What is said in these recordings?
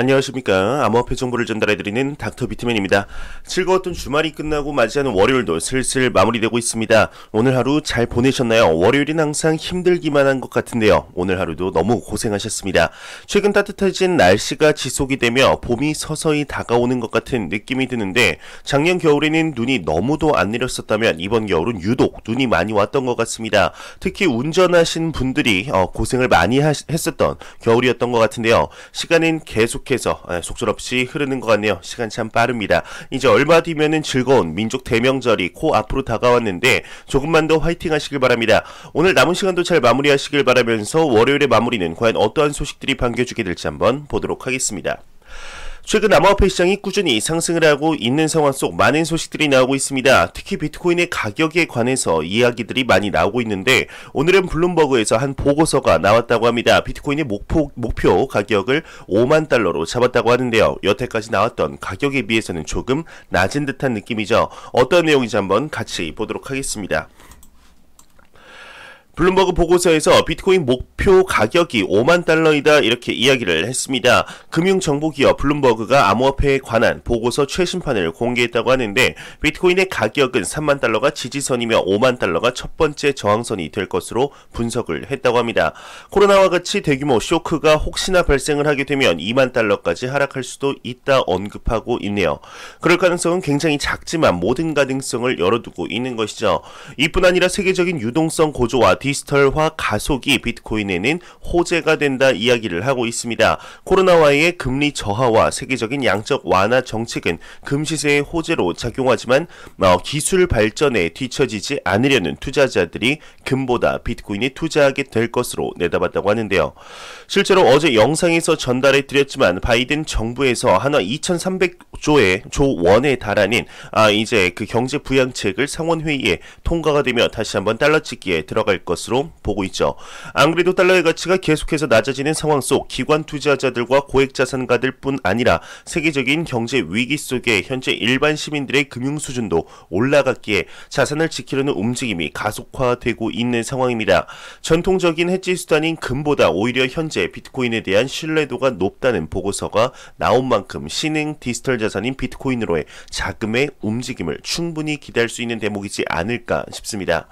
안녕하십니까. 암호화폐 정보를 전달해드리는 닥터 비트맨입니다. 즐거웠던 주말이 끝나고 맞이하는 월요일도 슬슬 마무리되고 있습니다. 오늘 하루 잘 보내셨나요? 월요일은 항상 힘들기만 한 것 같은데요. 오늘 하루도 너무 고생하셨습니다. 최근 따뜻해진 날씨가 지속이 되며 봄이 서서히 다가오는 것 같은 느낌이 드는데 작년 겨울에는 눈이 너무도 안 내렸었다면 이번 겨울은 유독 눈이 많이 왔던 것 같습니다. 특히 운전하신 분들이 고생을 많이 했었던 겨울이었던 것 같은데요. 시간은 계속해서 속절없이 흐르는 것 같네요. 시간 참 빠릅니다. 이제 얼마 뒤면은 즐거운 민족 대명절이 코앞으로 다가왔는데 조금만 더 화이팅 하시길 바랍니다. 오늘 남은 시간도 잘 마무리하시길 바라면서 월요일의 마무리는 과연 어떠한 소식들이 반겨주게 될지 한번 보도록 하겠습니다. 최근 암호화폐 시장이 꾸준히 상승을 하고 있는 상황 속 많은 소식들이 나오고 있습니다. 특히 비트코인의 가격에 관해서 이야기들이 많이 나오고 있는데 오늘은 블룸버그에서 한 보고서가 나왔다고 합니다. 비트코인의 목표 가격을 5만 달러로 잡았다고 하는데요. 여태까지 나왔던 가격에 비해서는 조금 낮은 듯한 느낌이죠. 어떤 내용인지 한번 같이 보도록 하겠습니다. 블룸버그 보고서에서 비트코인 목표 가격이 5만 달러이다 이렇게 이야기를 했습니다. 금융정보기업 블룸버그가 암호화폐에 관한 보고서 최신판을 공개했다고 하는데 비트코인의 가격은 3만 달러가 지지선이며 5만 달러가 첫 번째 저항선이 될 것으로 분석을 했다고 합니다. 코로나와 같이 대규모 쇼크가 혹시나 발생을 하게 되면 2만 달러까지 하락할 수도 있다 언급하고 있네요. 그럴 가능성은 굉장히 작지만 모든 가능성을 열어두고 있는 것이죠. 이뿐 아니라 세계적인 유동성 고조와 디지털화 가속이 비트코인에는 호재가 된다 이야기를 하고 있습니다. 코로나와의 금리 저하와 세계적인 양적 완화 정책은 금시세의 호재로 작용하지만 기술 발전에 뒤처지지 않으려는 투자자들이 금보다 비트코인에 투자하게 될 것으로 내다봤다고 하는데요. 실제로 어제 영상에서 전달해 드렸지만 바이든 정부에서 한화 2,300조 원에 달하는 이제 그 경제 부양책을 상원회의에 통과가 되며 다시 한번 달러 찍기에 들어갈 것으로 보고 있죠. 안 그래도 달러의 가치가 계속해서 낮아지는 상황 속 기관 투자자들과 고액 자산가들 뿐 아니라 세계적인 경제 위기 속에 현재 일반 시민들의 금융 수준도 올라갔기에 자산을 지키려는 움직임이 가속화되고 있는 상황입니다. 전통적인 해지 수단인 금보다 오히려 현재 비트코인에 대한 신뢰도가 높다는 보고서가 나온 만큼 신흥 디지털 자산인 비트코인으로의 자금의 움직임을 충분히 기대할 수 있는 대목이지 않을까 싶습니다.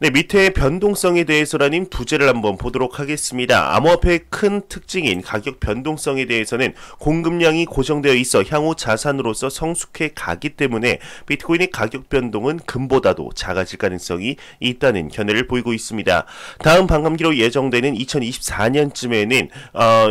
네, 밑에 변동성에 대해서라는 부제를 한번 보도록 하겠습니다. 암호화폐의 큰 특징인 가격 변동성에 대해서는 공급량이 고정되어 있어 향후 자산으로서 성숙해 가기 때문에 비트코인의 가격 변동은 금보다도 작아질 가능성이 있다는 견해를 보이고 있습니다. 다음 반감기로 예정되는 2024년쯤에는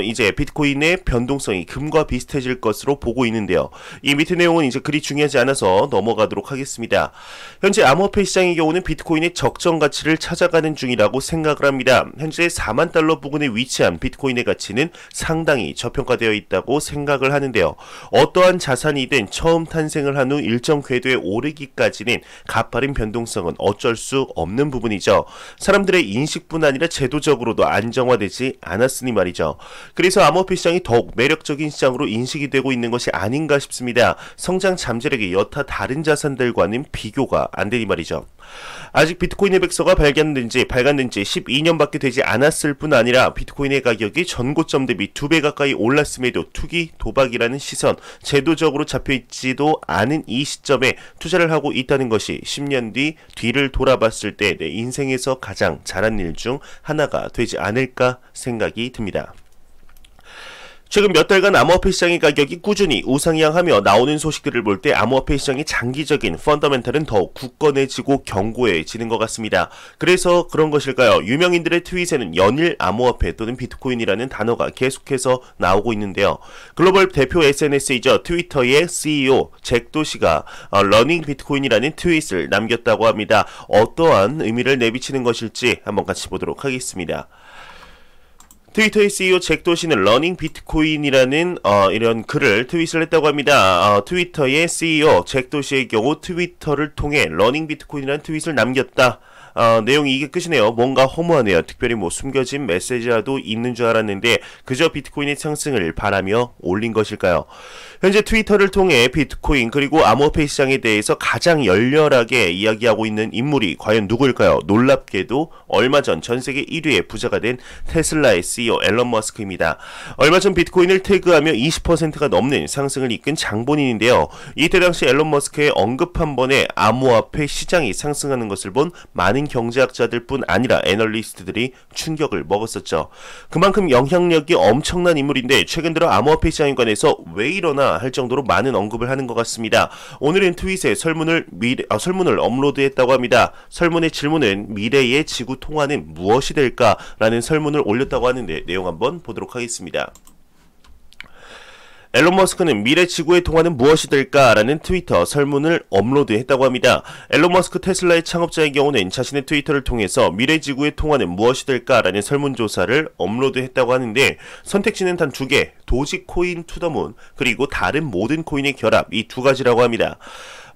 이제 비트코인의 변동성이 금과 비슷해질 것으로 보고 있는데요. 이 밑에 내용은 이제 그리 중요하지 않아서 넘어가도록 하겠습니다. 현재 암호화폐 시장의 경우는 비트코인의 적정 가치를 찾아가는 중이라고 생각을 합니다. 현재 4만 달러 부근에 위치한 비트코인의 가치는 상당히 저평가되어 있다고 생각을 하는데요. 어떠한 자산이든 처음 탄생을 한 후 일정 궤도에 오르기까지는 가파른 변동성은 어쩔 수 없는 부분이죠. 사람들의 인식뿐 아니라 제도적으로도 안정화되지 않았으니 말이죠. 그래서 암호화폐 시장이 더욱 매력적인 시장으로 인식이 되고 있는 것이 아닌가 싶습니다. 성장 잠재력이 여타 다른 자산들과는 비교가 안 되니 말이죠. 아직 비트코인의 백서가 발간된 지 12년밖에 되지 않았을 뿐 아니라 비트코인의 가격이 전고점 대비 2배 가까이 올랐음에도 투기, 도박이라는 시선, 제도적으로 잡혀있지도 않은 이 시점에 투자를 하고 있다는 것이 10년 뒤를 돌아봤을 때 내 인생에서 가장 잘한 일 중 하나가 되지 않을까 생각이 듭니다. 최근 몇 달간 암호화폐 시장의 가격이 꾸준히 우상향하며 나오는 소식들을 볼 때 암호화폐 시장의 장기적인 펀더멘탈은 더욱 굳건해지고 견고해지는 것 같습니다. 그래서 그런 것일까요? 유명인들의 트윗에는 연일 암호화폐 또는 비트코인이라는 단어가 계속해서 나오고 있는데요. 글로벌 대표 SNS이죠. 트위터의 CEO 잭 도시가 러닝 비트코인이라는 트윗을 남겼다고 합니다. 어떠한 의미를 내비치는 것일지 한번 같이 보도록 하겠습니다. 트위터의 CEO 잭 도시는 러닝 비트코인이라는 이런 글을 트윗을 했다고 합니다. 트위터의 CEO 잭 도시의 경우 트위터를 통해 러닝 비트코인이라는 트윗을 남겼다. 내용이 이게 끝이네요. 뭔가 허무하네요. 특별히 뭐 숨겨진 메시지라도 있는 줄 알았는데 그저 비트코인의 상승을 바라며 올린 것일까요? 현재 트위터를 통해 비트코인 그리고 암호화폐 시장에 대해서 가장 열렬하게 이야기하고 있는 인물이 과연 누구일까요? 놀랍게도 얼마 전 세계 1위의 부자가 된 테슬라의 CEO 앨런 머스크입니다. 얼마 전 비트코인을 태그하며 20%가 넘는 상승을 이끈 장본인인데요. 이때 당시 앨런 머스크의 언급 한 번에 암호화폐 시장이 상승하는 것을 본 많은 경제학자들 뿐 아니라 애널리스트들이 충격을 먹었었죠. 그만큼 영향력이 엄청난 인물인데 최근 들어 암호화폐 시장에 관해서 왜 이러나 할 정도로 많은 언급을 하는 것 같습니다. 오늘은 트윗에 설문을 업로드했다고 합니다. 설문의 질문은 미래의 지구 통화는 무엇이 될까? 라는 설문을 올렸다고 하는데 내용 한번 보도록 하겠습니다. 앨런 머스크는 미래 지구의 통화는 무엇이 될까? 라는 트위터 설문을 업로드했다고 합니다. 앨런 머스크 테슬라의 창업자의 경우는 자신의 트위터를 통해서 미래 지구의 통화는 무엇이 될까? 라는 설문조사를 업로드했다고 하는데 선택지는 단 2개, 도지코인 투더문 그리고 다른 모든 코인의 결합 이 2가지라고 합니다.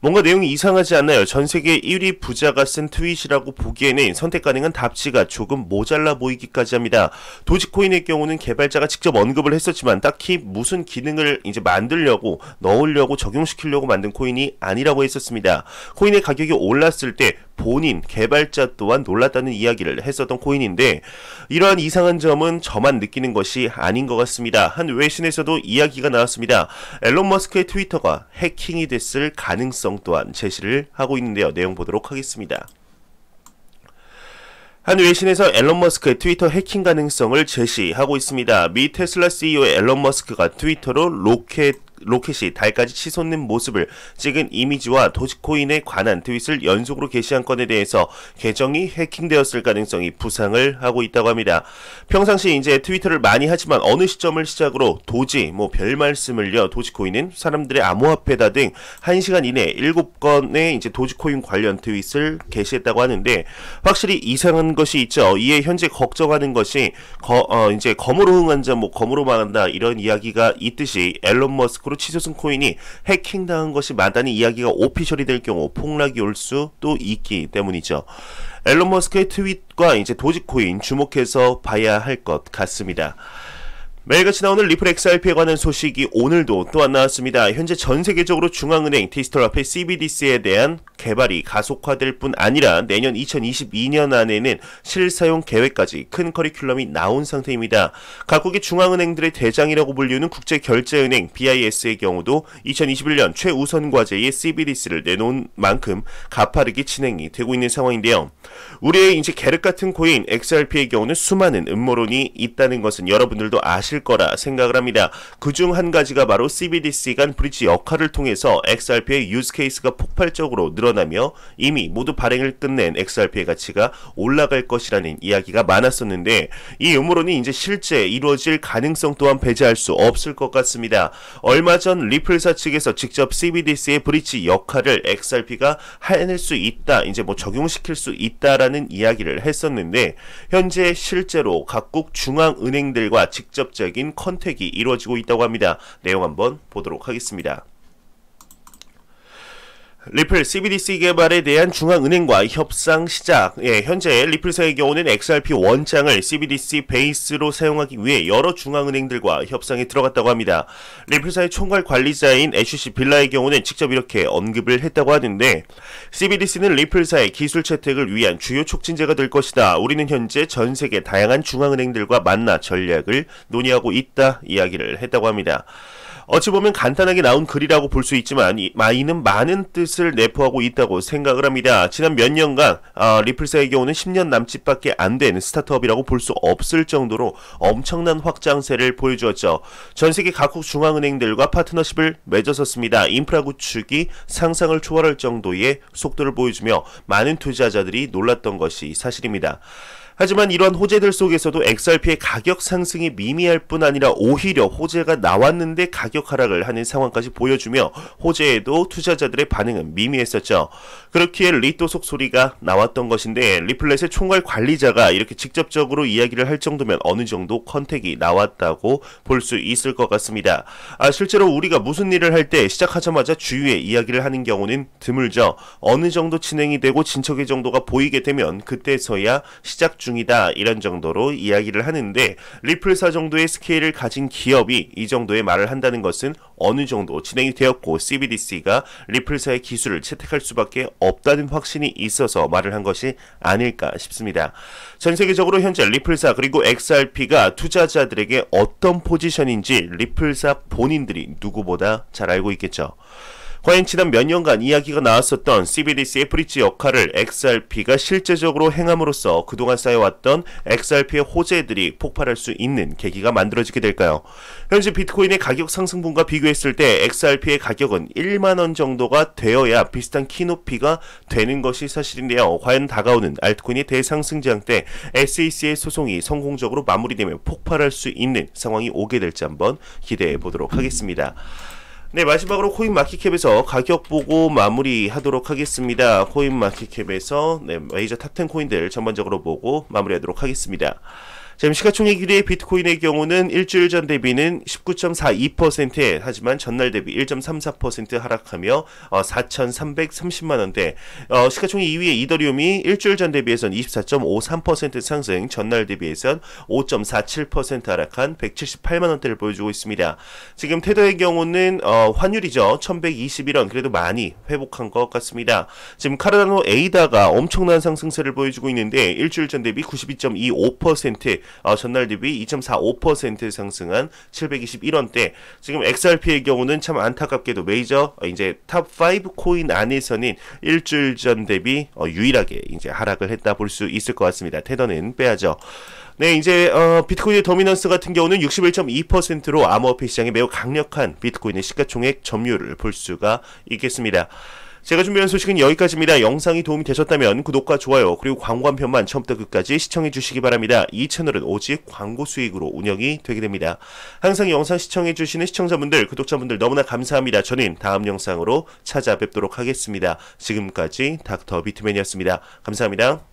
뭔가 내용이 이상하지 않나요? 전세계 1위 부자가 쓴 트윗이라고 보기에는 선택 가능한 답지가 조금 모자라 보이기까지 합니다. 도지코인의 경우는 개발자가 직접 언급을 했었지만 딱히 무슨 기능을 이제 만들려고 넣으려고 적용시키려고 만든 코인이 아니라고 했었습니다. 코인의 가격이 올랐을 때 본인 개발자 또한 놀랐다는 이야기를 했었던 코인인데 이러한 이상한 점은 저만 느끼는 것이 아닌 것 같습니다. 한 외신에서도 이야기가 나왔습니다. 앨런 머스크의 트위터가 해킹이 됐을 가능성 또한 제시를 하고 있는데요. 내용 보도록 하겠습니다. 한 외신에서 앨런 머스크의 트위터 해킹 가능성을 제시하고 있습니다. 미 테슬라 CEO의 앨런 머스크가 트위터로 로켓이 달까지 치솟는 모습을 찍은 이미지와 도지코인에 관한 트윗을 연속으로 게시한 건에 대해서 계정이 해킹되었을 가능성이 부상을 하고 있다고 합니다. 평상시 이제 트위터를 많이 하지만 어느 시점을 시작으로 도지 별 말씀을요. 도지코인은 사람들의 암호화폐다 등 1시간 이내에 7건의 이제 도지코인 관련 트윗을 게시했다고 하는데 확실히 이상한 것이 있죠. 이에 현재 걱정하는 것이 이제 검으로 흥한 자 검으로 망한다 이런 이야기가 있듯이 앨런 머스크 치솟은 코인이 해킹당한 것이 맞다는 이야기가 오피셜이 될 경우 폭락이 올 수도 있기 때문이죠. 앨런 머스크의 트윗과 이제 도지코인 주목해서 봐야 할 것 같습니다. 매일같이 나오는 리플 XRP에 관한 소식이 오늘도 또한 나왔습니다. 현재 전 세계적으로 중앙은행 디지털 화폐 CBDC에 대한 개발이 가속화될 뿐 아니라 내년 2022년 안에는 실사용 계획까지 큰 커리큘럼이 나온 상태입니다. 각국의 중앙은행들의 대장이라고 불리우는 국제결제은행 BIS의 경우도 2021년 최우선 과제의 CBDC를 내놓은 만큼 가파르게 진행이 되고 있는 상황인데요. 우리의 이제 게르 같은 코인 XRP의 경우는 수많은 음모론이 있다는 것은 여러분들도 아실 거라 생각을 합니다. 그중 한 가지가 바로 CBDC 간 브릿지 역할을 통해서 XRP의 유즈 케이스가 폭발적으로 늘어나며 이미 모두 발행을 끝낸 XRP의 가치가 올라갈 것이라는 이야기가 많았었는데 이 음모론이 이제 실제 이루어질 가능성 또한 배제할 수 없을 것 같습니다. 얼마 전 리플사 측에서 직접 CBDC의 브릿지 역할을 XRP가 해낼 수 있다, 이제 적용시킬 수 있다라는 이야기를 했었는데 현재 실제로 각국 중앙은행들과 직접적인 컨택이 이루어지고 있다고 합니다. 내용 한번 보도록 하겠습니다. 리플 CBDC 개발에 대한 중앙은행과 협상 시작. 현재 리플사의 경우는 XRP 원장을 CBDC 베이스로 사용하기 위해 여러 중앙은행들과 협상에 들어갔다고 합니다. 리플사의 총괄 관리자인 애쉬 빌라의 경우는 직접 이렇게 언급을 했다고 하는데 CBDC는 리플사의 기술 채택을 위한 주요 촉진제가 될 것이다. 우리는 현재 전 세계 다양한 중앙은행들과 만나 전략을 논의하고 있다. 이야기를 했다고 합니다. 어찌 보면 간단하게 나온 글이라고 볼 수 있지만 이는 많은 뜻을 내포하고 있다고 생각을 합니다. 지난 몇 년간 리플사의 경우는 10년 남짓밖에 안 된 스타트업이라고 볼 수 없을 정도로 엄청난 확장세를 보여주었죠. 전세계 각국 중앙은행들과 파트너십을 맺었었습니다. 인프라 구축이 상상을 초월할 정도의 속도를 보여주며 많은 투자자들이 놀랐던 것이 사실입니다. 하지만 이러한 호재들 속에서도 XRP의 가격 상승이 미미할 뿐 아니라 오히려 호재가 나왔는데 가격 하락을 하는 상황까지 보여주며 호재에도 투자자들의 반응은 미미했었죠. 그렇기에 리또 속소리가 나왔던 것인데 리플렛의 총괄 관리자가 이렇게 직접적으로 이야기를 할 정도면 어느 정도 컨택이 나왔다고 볼 수 있을 것 같습니다. 실제로 우리가 무슨 일을 할 때 시작하자마자 주위에 이야기를 하는 경우는 드물죠. 어느 정도 진행이 되고 진척의 정도가 보이게 되면 그때서야 시작 중이다 이런 정도로 이야기를 하는데 리플사 정도의 스케일을 가진 기업이 이 정도의 말을 한다는 것은 어느 정도 진행이 되었고 CBDC가 리플사의 기술을 채택할 수밖에 없다는 확신이 있어서 말을 한 것이 아닐까 싶습니다. 전 세계적으로 현재 리플사 그리고 XRP가 투자자들에게 어떤 포지션인지 리플사 본인들이 누구보다 잘 알고 있겠죠. 과연 지난 몇 년간 이야기가 나왔었던 CBDC의 브릿지 역할을 XRP가 실제적으로 행함으로써 그동안 쌓여왔던 XRP의 호재들이 폭발할 수 있는 계기가 만들어지게 될까요? 현재 비트코인의 가격 상승분과 비교했을 때 XRP의 가격은 1만원 정도가 되어야 비슷한 키높이가 되는 것이 사실인데요. 과연 다가오는 알트코인의 대상승장 때 SEC의 소송이 성공적으로 마무리되면 폭발할 수 있는 상황이 오게 될지 한번 기대해 보도록 하겠습니다. 네, 마지막으로 코인마켓캡에서 가격 보고 마무리하도록 하겠습니다. 코인마켓캡에서 메이저 탑10 코인들 전반적으로 보고 마무리하도록 하겠습니다. 지금 시가총액 1위의 비트코인의 경우는 일주일 전 대비는 19.42%에 하지만 전날 대비 1.34% 하락하며 4,330만원대, 시가총액 2위의 이더리움이 일주일 전 대비해선 24.53% 상승, 전날 대비해선 5.47% 하락한 178만원대를 보여주고 있습니다. 지금 테더의 경우는 환율이죠. 1121원, 그래도 많이 회복한 것 같습니다. 지금 카르다노 에이다가 엄청난 상승세를 보여주고 있는데 일주일 전 대비 92.25%, 전날 대비 2.45% 상승한 721원대. 지금 XRP의 경우는 참 안타깝게도 메이저 이제 탑5 코인 안에서는 일주일 전 대비 유일하게 이제 하락을 했다 볼 수 있을 것 같습니다. 테더는 빼야죠. 네, 이제 비트코인의 도미넌스 같은 경우는 61.2%로 암호화폐 시장에 매우 강력한 비트코인의 시가총액 점유율을 볼 수가 있겠습니다. 제가 준비한 소식은 여기까지입니다. 영상이 도움이 되셨다면 구독과 좋아요 그리고 광고 한 편만 처음부터 끝까지 시청해 주시기 바랍니다. 이 채널은 오직 광고 수익으로 운영이 되게 됩니다. 항상 영상 시청해 주시는 시청자분들, 구독자분들 너무나 감사합니다. 저는 다음 영상으로 찾아뵙도록 하겠습니다. 지금까지 닥터 비트맨이었습니다. 감사합니다.